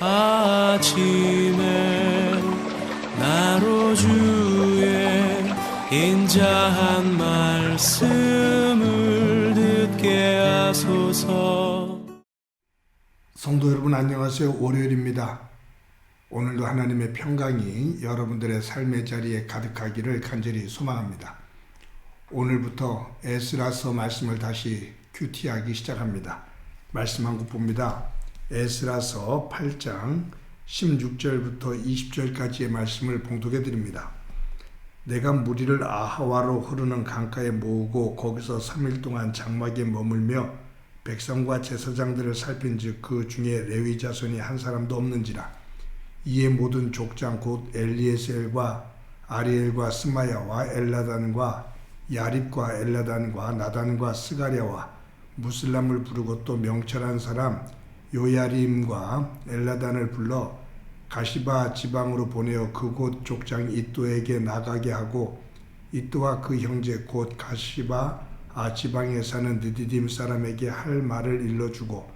아침에 나로 주의 인자한 말씀을 듣게 하소서. 성도 여러분 안녕하세요. 월요일입니다. 오늘도 하나님의 평강이 여러분들의 삶의 자리에 가득하기를 간절히 소망합니다. 오늘부터 에스라서 말씀을 다시 큐티하기 시작합니다. 말씀 한 국 봅니다. 에스라서 8장 16절부터 20절까지의 말씀을 봉독해 드립니다. 내가 무리를 아하와로 흐르는 강가에 모으고 거기서 3일 동안 장막에 머물며 백성과 제사장들을 살핀즉 그 중에 레위 자손이 한 사람도 없는지라. 이에 모든 족장 곧 엘리에셀과 아리엘과 스마야와 엘라단과 야립과 엘라단과 나단과 스가랴와 무슬람을 부르고 또 명철한 사람 요야림과 엘라단을 불러 가시바 지방으로 보내어 그곳 족장 이또에게 나가게 하고 이또와 그 형제 곧 가시바 지방에 사는 느디딤 사람에게 할 말을 일러주고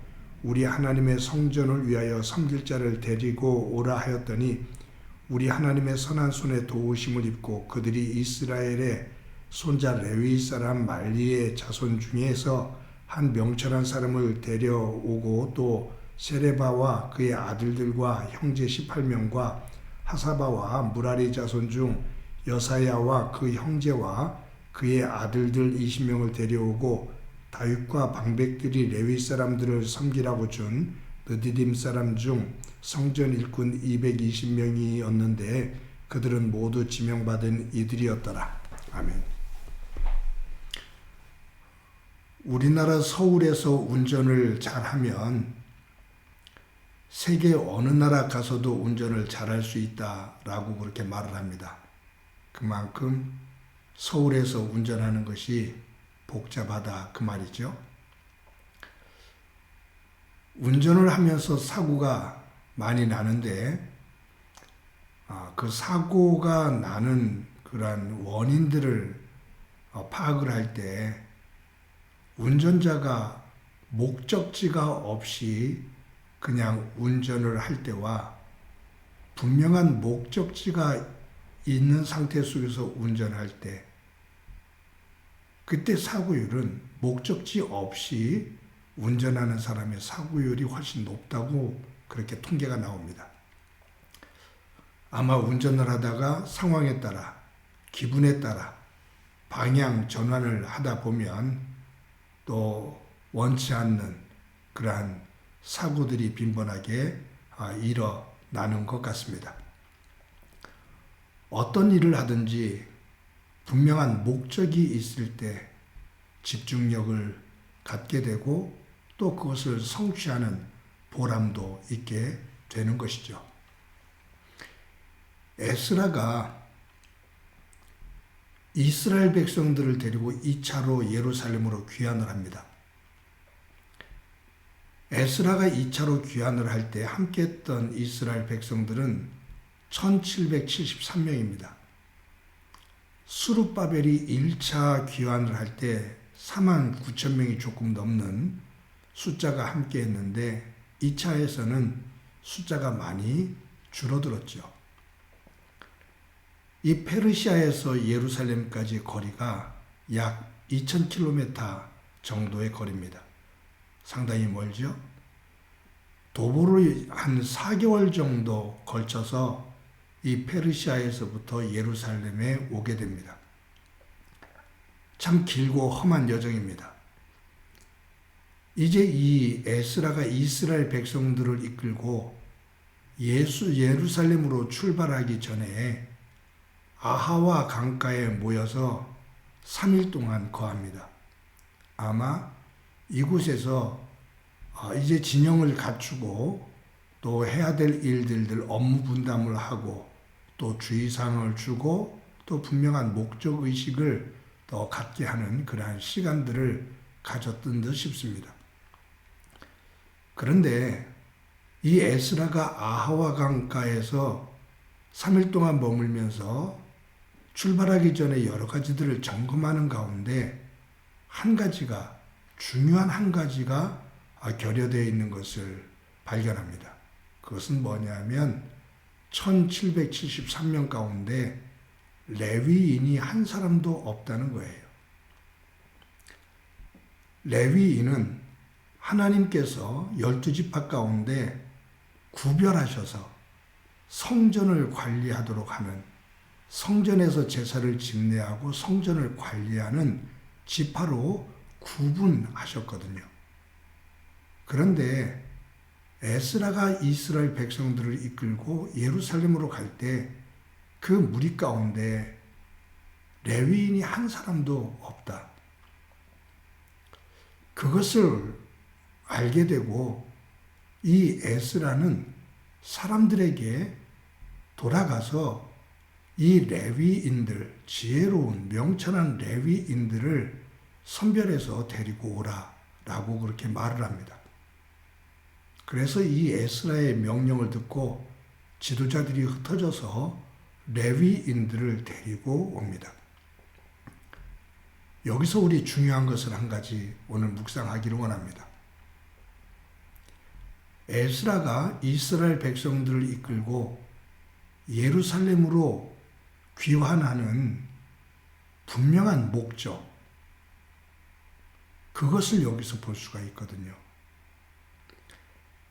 우리 하나님의 성전을 위하여 섬길 자를 데리고 오라 하였더니 우리 하나님의 선한 손에 도우심을 입고 그들이 이스라엘의 손자 레위 사람 말리의 자손 중에서 한 명철한 사람을 데려오고 또 세레바와 그의 아들들과 형제 18명과 하사바와 무라리 자손 중 여사야와 그 형제와 그의 아들들 20명을 데려오고 다윗과 방백들이 레위 사람들을 섬기라고 준 느디딤 사람 중 성전 일꾼 220명이었는데 그들은 모두 지명받은 이들이었더라. 아멘. 우리나라 서울에서 운전을 잘하면 세계 어느 나라 가서도 운전을 잘할 수 있다라고 그렇게 말을 합니다. 그만큼 서울에서 운전하는 것이 복잡하다 그 말이죠. 운전을 하면서 사고가 많이 나는데 그 사고가 나는 그러한 원인들을 파악을 할 때 운전자가 목적지가 없이 그냥 운전을 할 때와 분명한 목적지가 있는 상태 속에서 운전할 때 그때 사고율은 목적지 없이 운전하는 사람의 사고율이 훨씬 높다고 그렇게 통계가 나옵니다. 아마 운전을 하다가 상황에 따라 기분에 따라 방향 전환을 하다 보면 또 원치 않는 그러한 사고들이 빈번하게 일어나는 것 같습니다. 어떤 일을 하든지 분명한 목적이 있을 때 집중력을 갖게 되고 또 그것을 성취하는 보람도 있게 되는 것이죠. 에스라가 이스라엘 백성들을 데리고 2차로 예루살렘으로 귀환을 합니다. 에스라가 2차로 귀환을 할 때 함께 했던 이스라엘 백성들은 1773명입니다. 스룹바벨이 1차 귀환을 할 때 49,000명이 조금 넘는 숫자가 함께 했는데 2차에서는 숫자가 많이 줄어들었죠. 이 페르시아에서 예루살렘까지 거리가 약 2000km 정도의 거리입니다. 상당히 멀죠? 도보로 한 4개월 정도 걸쳐서 이 페르시아에서부터 예루살렘에 오게 됩니다. 참 길고 험한 여정입니다. 이제 이 에스라가 이스라엘 백성들을 이끌고 예루살렘으로 출발하기 전에 아하와 강가에 모여서 3일 동안 거합니다. 아마 이곳에서 이제 진영을 갖추고 또 해야 될 일들을 업무 분담을 하고 또 주의사항을 주고 또 분명한 목적의식을 더 갖게 하는 그러한 시간들을 가졌던 듯 싶습니다. 그런데 이 에스라가 아하와 강가에서 3일 동안 머물면서 출발하기 전에 여러 가지들을 점검하는 가운데 중요한 한 가지가 결여되어 있는 것을 발견합니다. 그것은 뭐냐면 1773명 가운데 레위인이 한 사람도 없다는 거예요. 레위인은 하나님께서 12지파 가운데 구별하셔서 성전을 관리하도록 하는, 성전에서 제사를 집례하고 성전을 관리하는 지파로 구분하셨거든요. 그런데 에스라가 이스라엘 백성들을 이끌고 예루살렘으로 갈 때 그 무리 가운데 레위인이 한 사람도 없다. 그것을 알게 되고 이 에스라는 사람들에게 돌아가서 이 레위인들, 지혜로운 명철한 레위인들을 선별해서 데리고 오라라고 그렇게 말을 합니다. 그래서 이 에스라의 명령을 듣고 지도자들이 흩어져서 레위인들을 데리고 옵니다. 여기서 우리 중요한 것을 한 가지 오늘 묵상하기를 원합니다. 에스라가 이스라엘 백성들을 이끌고 예루살렘으로 귀환하는 분명한 목적, 그것을 여기서 볼 수가 있거든요.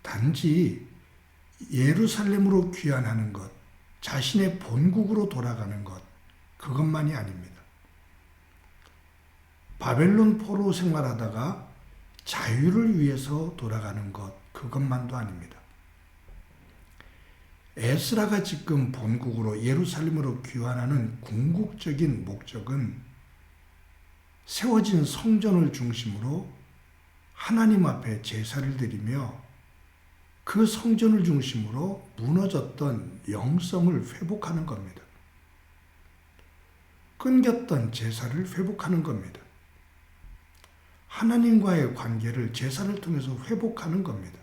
단지 예루살렘으로 귀환하는 것, 자신의 본국으로 돌아가는 것, 그것만이 아닙니다. 바벨론 포로 생활하다가 자유를 위해서 돌아가는 것, 그것만도 아닙니다. 에스라가 지금 본국으로 예루살렘으로 귀환하는 궁극적인 목적은 세워진 성전을 중심으로 하나님 앞에 제사를 드리며 그 성전을 중심으로 무너졌던 영성을 회복하는 겁니다. 끊겼던 제사를 회복하는 겁니다. 하나님과의 관계를 제사를 통해서 회복하는 겁니다.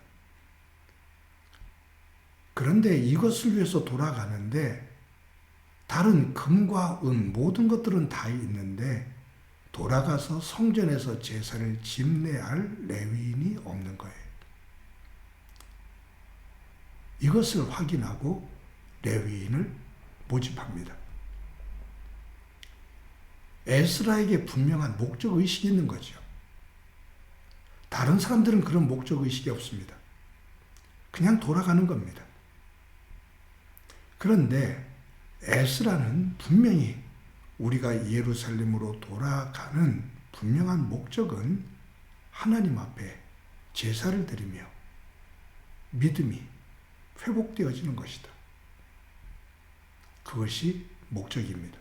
그런데 이것을 위해서 돌아가는데 다른 금과 은 모든 것들은 다 있는데 돌아가서 성전에서 제사를 집례할 레위인이 없는 거예요. 이것을 확인하고 레위인을 모집합니다. 에스라에게 분명한 목적의식이 있는 거죠. 다른 사람들은 그런 목적의식이 없습니다. 그냥 돌아가는 겁니다. 그런데 에스라는 분명히 우리가 예루살렘으로 돌아가는 분명한 목적은 하나님 앞에 제사를 드리며 믿음이 회복되어지는 것이다. 그것이 목적입니다.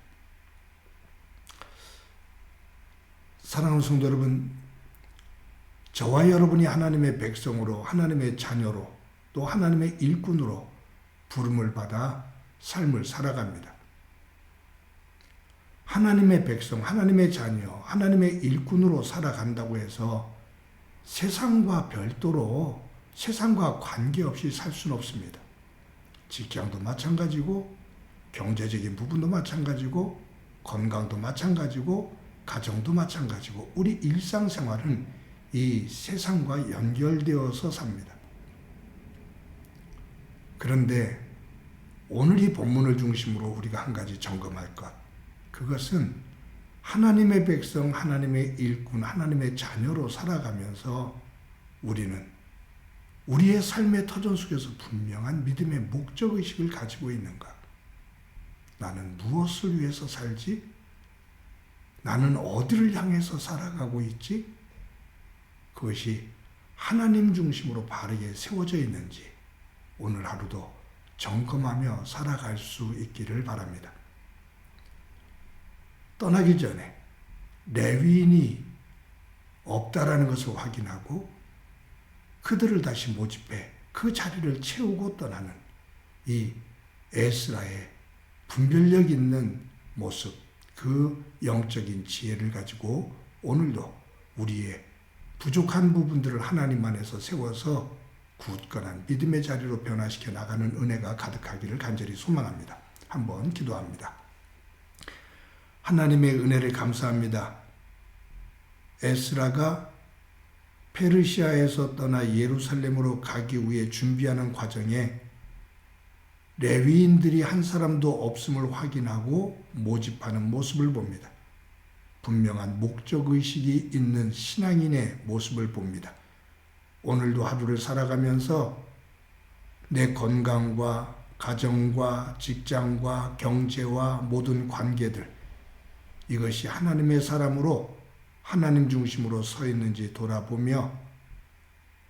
사랑하는 성도 여러분, 저와 여러분이 하나님의 백성으로, 하나님의 자녀로, 또 하나님의 일꾼으로 부름을 받아 삶을 살아갑니다. 하나님의 백성, 하나님의 자녀, 하나님의 일꾼으로 살아간다고 해서 세상과 별도로, 세상과 관계없이 살 수는 없습니다. 직장도 마찬가지고, 경제적인 부분도 마찬가지고, 건강도 마찬가지고, 가정도 마찬가지고, 우리 일상생활은 이 세상과 연결되어서 삽니다. 그런데 오늘 이 본문을 중심으로 우리가 한 가지 점검할 것, 그것은 하나님의 백성, 하나님의 일꾼, 하나님의 자녀로 살아가면서 우리는 우리의 삶의 터전 속에서 분명한 믿음의 목적의식을 가지고 있는가? 나는 무엇을 위해서 살지? 나는 어디를 향해서 살아가고 있지? 그것이 하나님 중심으로 바르게 세워져 있는지 오늘 하루도 점검하며 살아갈 수 있기를 바랍니다. 떠나기 전에 레위인이 없다라는 것을 확인하고 그들을 다시 모집해 그 자리를 채우고 떠나는 이 에스라의 분별력 있는 모습, 그 영적인 지혜를 가지고 오늘도 우리의 부족한 부분들을 하나님 안에서 세워서 굳건한 믿음의 자리로 변화시켜 나가는 은혜가 가득하기를 간절히 소망합니다. 한번 기도합니다. 하나님의 은혜를 감사합니다. 에스라가 페르시아에서 떠나 예루살렘으로 가기 위해 준비하는 과정에 레위인들이 한 사람도 없음을 확인하고 모집하는 모습을 봅니다. 분명한 목적의식이 있는 신앙인의 모습을 봅니다. 오늘도 하루를 살아가면서 내 건강과 가정과 직장과 경제와 모든 관계들, 이것이 하나님의 사람으로 하나님 중심으로 서 있는지 돌아보며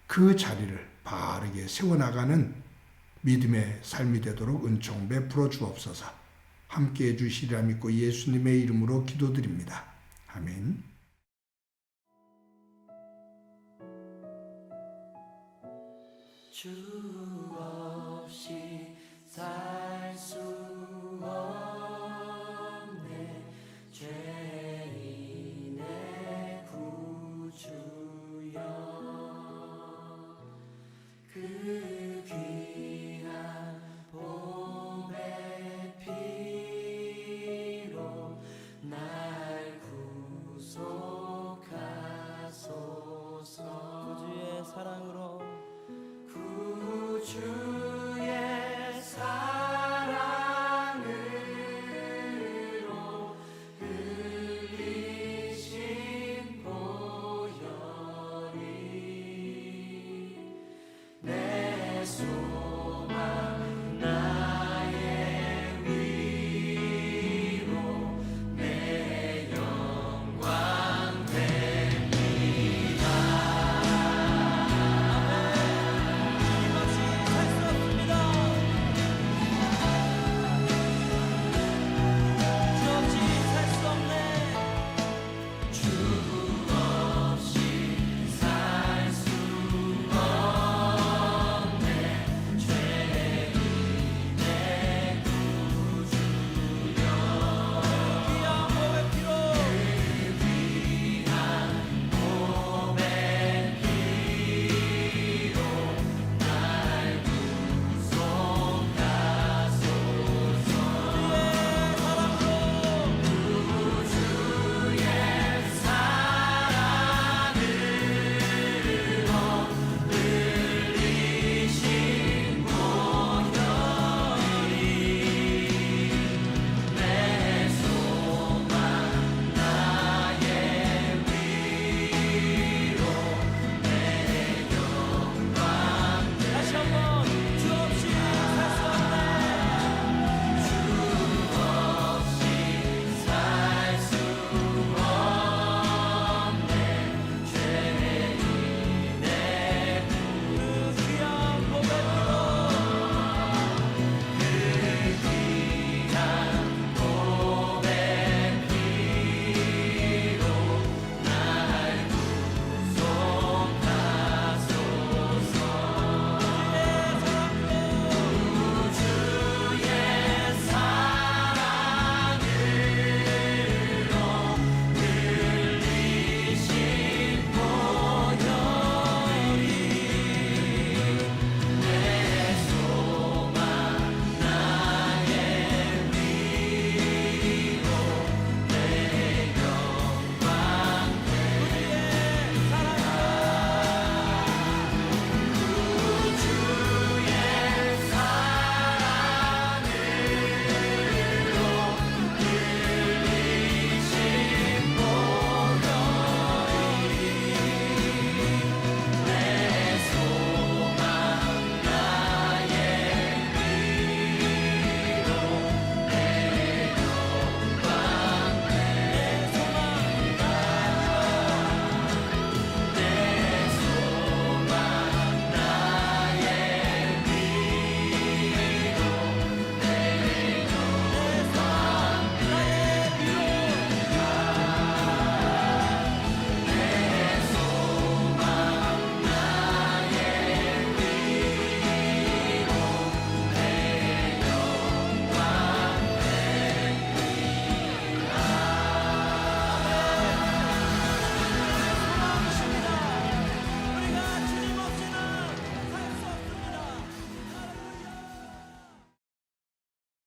그 자리를 바르게 세워나가는 믿음의 삶이 되도록 은총 베풀어 주옵소서. 함께해 주시리라 믿고 예수님의 이름으로 기도드립니다. 아멘. 주 없이 살 수 없네 죄인의 구주여 그 귀한 보배 피로 날 구속하소서 구주의 사랑으로 구주의 사랑으로 흘리신 보혈이 내 손